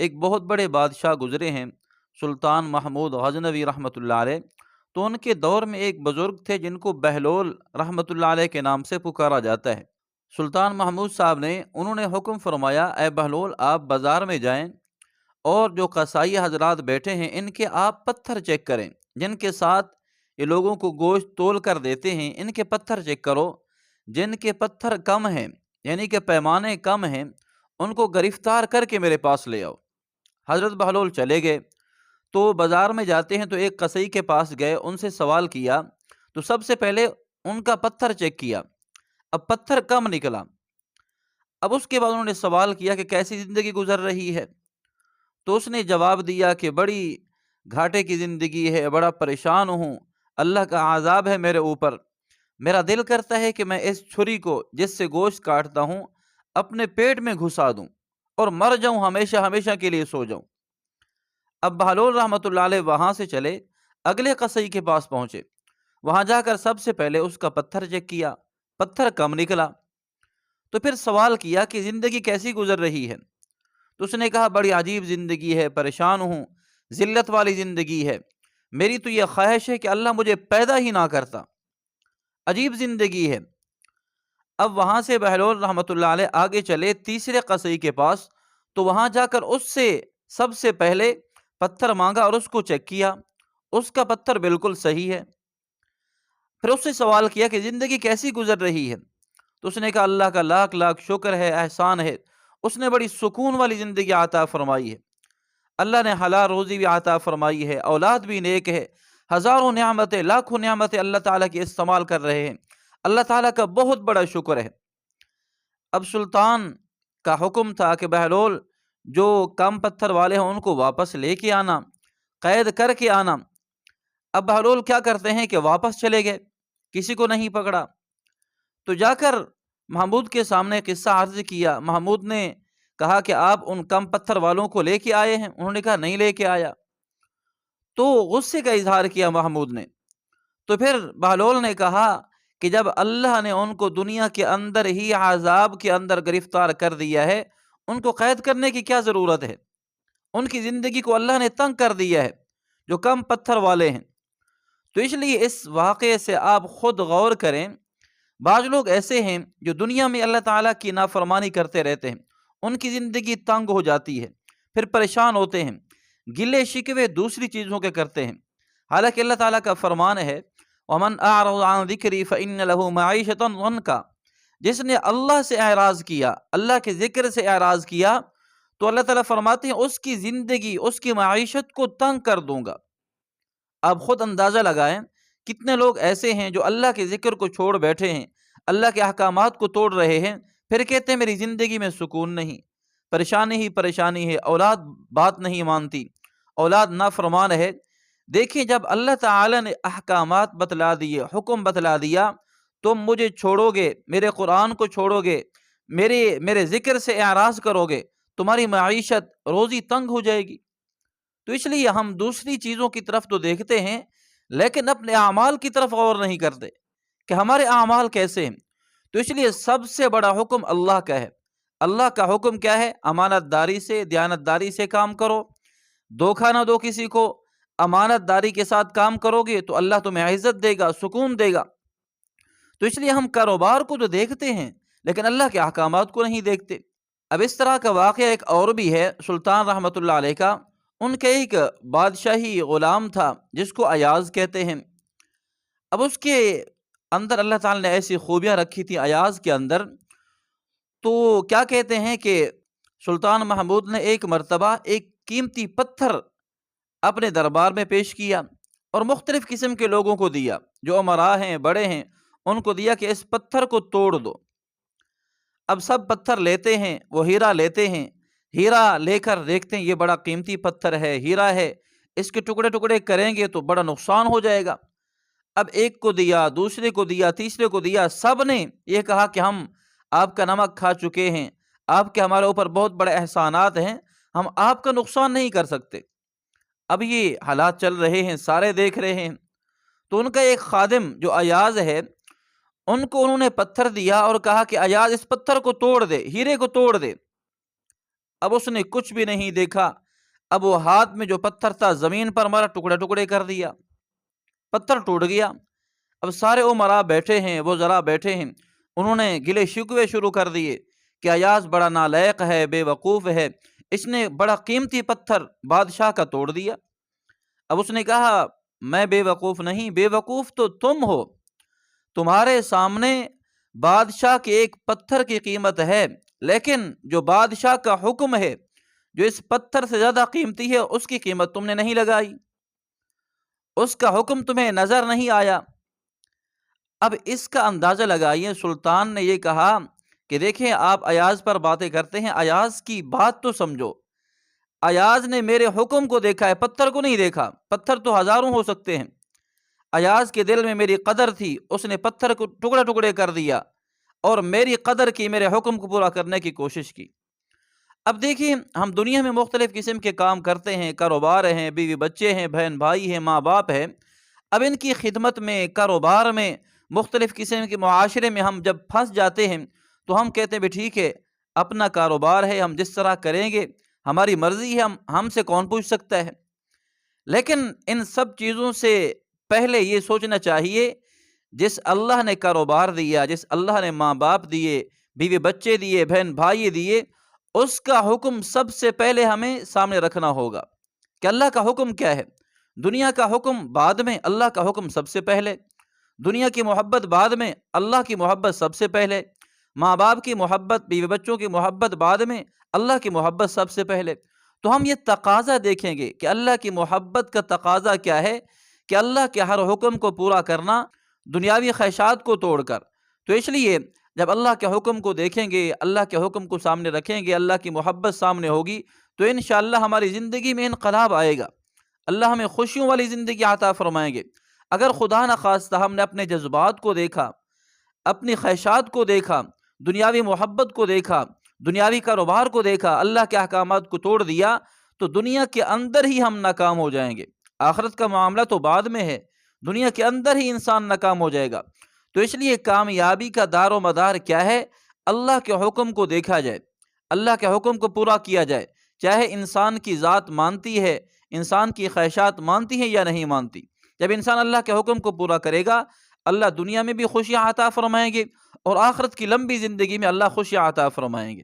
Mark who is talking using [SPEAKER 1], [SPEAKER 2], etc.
[SPEAKER 1] ایک بہت بڑے بادشاہ گزرے ہیں، سلطان محمود غزنوی رحمۃ اللہ علیہ۔ تو ان کے دور میں ایک بزرگ تھے جن کو بہلول رحمۃ اللہ علیہ کے نام سے پکارا جاتا ہے۔ سلطان محمود صاحب انہوں نے حکم فرمایا، اے بہلول، آپ بازار میں جائیں اور جو قصائی حضرات بیٹھے ہیں ان کے آپ پتھر چیک کریں، جن کے ساتھ یہ لوگوں کو گوشت تول کر دیتے ہیں ان کے پتھر چیک کرو۔ جن کے پتھر کم ہیں، یعنی کہ پیمانے کم ہیں، ان کو گرفتار کر کے میرے پاس لے آؤ۔ حضرت بہلول چلے گئے، تو بازار میں جاتے ہیں تو ایک قصائی کے پاس گئے، ان سے سوال کیا، تو سب سے پہلے ان کا پتھر چیک کیا، اب پتھر کم نکلا۔ اب اس کے بعد انہوں نے سوال کیا کہ کیسی زندگی گزر رہی ہے؟ تو اس نے جواب دیا کہ بڑی گھاٹے کی زندگی ہے، بڑا پریشان ہوں، اللہ کا عذاب ہے میرے اوپر، میرا دل کرتا ہے کہ میں اس چھری کو جس سے گوشت کاٹتا ہوں اپنے پیٹ میں گھسا دوں اور مر جاؤں، ہمیشہ ہمیشہ کے لیے سو جاؤں۔ اب بہلول رحمۃ اللہ علیہ وہاں سے چلے، اگلے قصائی کے پاس پہنچے، وہاں جا کر سب سے پہلے اس کا پتھر چیک کیا، پتھر کم نکلا۔ تو پھر سوال کیا کہ زندگی کیسی گزر رہی ہے؟ تو اس نے کہا بڑی عجیب زندگی ہے، پریشان ہوں، ذلت والی زندگی ہے، میری تو یہ خواہش ہے کہ اللہ مجھے پیدا ہی نہ کرتا، عجیب زندگی ہے۔ اب وہاں سے بہلول رحمۃ اللہ علیہ آگے چلے تیسرے قصائی کے پاس، تو وہاں جا کر اس سے سب سے پہلے پتھر مانگا اور اس کو چیک کیا، اس کا پتھر بالکل صحیح ہے۔ پھر اس سے سوال کیا کہ زندگی کیسی گزر رہی ہے؟ تو اس نے کہا اللہ کا لاکھ لاکھ شکر ہے، احسان ہے، اس نے بڑی سکون والی زندگی عطا فرمائی ہے، اللہ نے حلال روزی بھی عطا فرمائی ہے، اولاد بھی نیک ہے، ہزاروں نعمتیں، لاکھوں نعمتیں اللہ تعالیٰ کی استعمال کر رہے ہیں، اللہ تعالیٰ کا بہت بڑا شکر ہے۔ اب سلطان کا حکم تھا کہ بہلول، جو کم پتھر والے ہیں ان کو واپس لے کے آنا، قید کر کے آنا۔ اب بہلول کیا کرتے ہیں کہ واپس چلے گئے، کسی کو نہیں پکڑا۔ تو جا کر محمود کے سامنے قصہ عرض کیا، محمود نے کہا کہ آپ ان کم پتھر والوں کو لے کے آئے ہیں؟ انہوں نے کہا نہیں لے کے آیا۔ تو غصے کا اظہار کیا محمود نے۔ تو پھر بہلول نے کہا کہ جب اللہ نے ان کو دنیا کے اندر ہی عذاب کے اندر گرفتار کر دیا ہے، ان کو قید کرنے کی کیا ضرورت ہے؟ ان کی زندگی کو اللہ نے تنگ کر دیا ہے، جو کم پتھر والے ہیں۔ تو اس لیے اس واقعے سے آپ خود غور کریں، بعض لوگ ایسے ہیں جو دنیا میں اللہ تعالیٰ کی نافرمانی کرتے رہتے ہیں، ان کی زندگی تنگ ہو جاتی ہے، پھر پریشان ہوتے ہیں، گلے شکوے دوسری چیزوں کے کرتے ہیں، حالانکہ اللہ تعالیٰ کا فرمان ہے وَمَنْ أَعْرَضَ عَنْ ذِكْرِي فَإِنَّ لَهُ مَعِيشَةً ضَنْكًا۔ جس نے اللہ سے اعراض کیا، اللہ کے ذکر سے اعراض کیا، تو اللہ تعالیٰ فرماتے ہیں اس کی زندگی، اس کی معیشت کو تنگ کر دوں گا۔ آپ خود اندازہ لگائیں کتنے لوگ ایسے ہیں جو اللہ کے ذکر کو چھوڑ بیٹھے ہیں، اللہ کے احکامات کو توڑ رہے ہیں، پھر کہتے ہیں میری زندگی میں سکون نہیں، پریشانی ہی پریشانی ہے، اولاد بات نہیں مانتی، اولاد نافرمان ہے۔ دیکھیں جب اللہ تعالی نے احکامات بتلا دیے، حکم بتلا دیا، تم مجھے چھوڑو گے، میرے قرآن کو چھوڑو گے، میرے ذکر سے اعراض کرو گے، تمہاری معیشت روزی تنگ ہو جائے گی۔ تو اس لیے ہم دوسری چیزوں کی طرف تو دیکھتے ہیں، لیکن اپنے اعمال کی طرف غور نہیں کرتے کہ ہمارے اعمال کیسے ہیں۔ تو اس لیے سب سے بڑا حکم اللہ کا ہے۔ اللہ کا حکم کیا ہے؟ امانت داری سے، دیانت داری سے کام کرو، دھوکہ نہ دو کسی کو، امانت داری کے ساتھ کام کرو گے تو اللہ تمہیں عزت دے گا، سکون دے گا۔ تو اس لیے ہم کاروبار کو تو دیکھتے ہیں لیکن اللہ کے احکامات کو نہیں دیکھتے۔ اب اس طرح کا واقعہ ایک اور بھی ہے سلطان رحمۃ اللہ علیہ کا۔ ان کا ایک بادشاہی غلام تھا جس کو ایاز کہتے ہیں۔ اب اس کے اندر اللہ تعالیٰ نے ایسی خوبیاں رکھی تھی ایاز کے اندر، تو کیا کہتے ہیں کہ سلطان محمود نے ایک مرتبہ ایک قیمتی پتھر اپنے دربار میں پیش کیا اور مختلف قسم کے لوگوں کو دیا، جو امراء ہیں، بڑے ہیں، ان کو دیا کہ اس پتھر کو توڑ دو۔ اب سب پتھر لیتے ہیں، وہ ہیرا لیتے ہیں، ہیرا لے کر دیکھتے ہیں یہ بڑا قیمتی پتھر ہے، ہیرا ہے، اس کے ٹکڑے ٹکڑے کریں گے تو بڑا نقصان ہو جائے گا۔ اب ایک کو دیا، دوسرے کو دیا، تیسرے کو دیا، سب نے یہ کہا کہ ہم آپ کا نمک کھا چکے ہیں، آپ کے ہمارے اوپر بہت بڑے احسانات ہیں، ہم آپ کا نقصان نہیں کر سکتے۔ اب یہ حالات چل رہے ہیں، سارے دیکھ رہے ہیں، تو ان کا ایک خادم جو ایاز ہے، ان کو انہوں نے پتھر دیا اور کہا کہ ایاز اس پتھر کو توڑ دے، ہیرے کو توڑ دے۔ اب اس نے کچھ بھی نہیں دیکھا، اب وہ ہاتھ میں جو پتھر تھا زمین پر مارا، ٹکڑے ٹکڑے کر دیا، پتھر ٹوٹ گیا۔ اب سارے امراء بیٹھے ہیں، وہ ذرا بیٹھے ہیں، انہوں نے گلے شکوے شروع کر دیے کہ ایاز بڑا نالائق ہے، بے وقوف ہے، اس نے بڑا قیمتی پتھر بادشاہ کا توڑ دیا۔ اب اس نے کہا میں بے وقوف نہیں، بے وقوف تو تم ہو، تمہارے سامنے بادشاہ کے ایک پتھر کی قیمت ہے، لیکن جو بادشاہ کا حکم ہے جو اس پتھر سے زیادہ قیمتی ہے، اس کی قیمت تم نے نہیں لگائی، اس کا حکم تمہیں نظر نہیں آیا۔ اب اس کا اندازہ لگائیے، سلطان نے یہ کہا کہ دیکھیں آپ ایاز پر باتیں کرتے ہیں، ایاز کی بات تو سمجھو، ایاز نے میرے حکم کو دیکھا ہے، پتھر کو نہیں دیکھا، پتھر تو ہزاروں ہو سکتے ہیں، ایاز کے دل میں میری قدر تھی، اس نے پتھر کو ٹکڑے ٹکڑے کر دیا اور میری قدر کی، میرے حکم کو پورا کرنے کی کوشش کی۔ اب دیکھیں ہم دنیا میں مختلف قسم کے کام کرتے ہیں، کاروبار ہیں، بیوی بچے ہیں، بہن بھائی ہیں، ماں باپ ہیں، اب ان کی خدمت میں، کاروبار میں، مختلف قسم کے معاشرے میں ہم جب پھنس جاتے ہیں تو ہم کہتے ہیں بھی ٹھیک ہے، اپنا کاروبار ہے، ہم جس طرح کریں گے، ہماری مرضی ہے، ہم سے کون پوچھ سکتا ہے؟ لیکن ان سب چیزوں سے پہلے یہ سوچنا چاہیے، جس اللہ نے کاروبار دیا، جس اللہ نے ماں باپ دیے، بیوی بچے دیے، بہن بھائی دیے، اس کا حکم سب سے پہلے ہمیں سامنے رکھنا ہوگا کہ اللہ کا حکم کیا ہے۔ دنیا کا حکم بعد میں، اللہ کا حکم سب سے پہلے، دنیا کی محبت بعد میں، اللہ کی محبت سب سے پہلے، ماں باپ کی محبت، بیوی بچوں کی محبت بعد میں، اللہ کی محبت سب سے پہلے۔ تو ہم یہ تقاضا دیکھیں گے کہ اللہ کی محبت کا تقاضا کیا ہے، کہ اللہ کے ہر حکم کو پورا کرنا دنیاوی خواہشات کو توڑ کر۔ تو اس لیے جب اللہ کے حکم کو دیکھیں گے، اللہ کے حکم کو سامنے رکھیں گے، اللہ کی محبت سامنے ہوگی، تو انشاءاللہ ہماری زندگی میں انقلاب آئے گا، اللہ ہمیں خوشیوں والی زندگی عطا فرمائیں گے۔ اگر خدا نخواستہ ہم نے اپنے جذبات کو دیکھا، اپنی خواہشات کو دیکھا، دنیاوی محبت کو دیکھا، دنیاوی کاروبار کو دیکھا، اللہ کے احکامات کو توڑ دیا، تو دنیا کے اندر ہی ہم ناکام ہو جائیں گے۔ آخرت کا معاملہ تو بعد میں ہے، دنیا کے اندر ہی انسان ناکام ہو جائے گا۔ تو اس لیے کامیابی کا دار و مدار کیا ہے؟ اللہ کے حکم کو دیکھا جائے، اللہ کے حکم کو پورا کیا جائے، چاہے انسان کی ذات مانتی ہے، انسان کی خواہشات مانتی ہیں یا نہیں مانتی۔ جب انسان اللہ کے حکم کو پورا کرے گا، اللہ دنیا میں بھی خوشیاں عطا فرمائیں گے اور آخرت کی لمبی زندگی میں اللہ خوشیاں عطا فرمائیں گے۔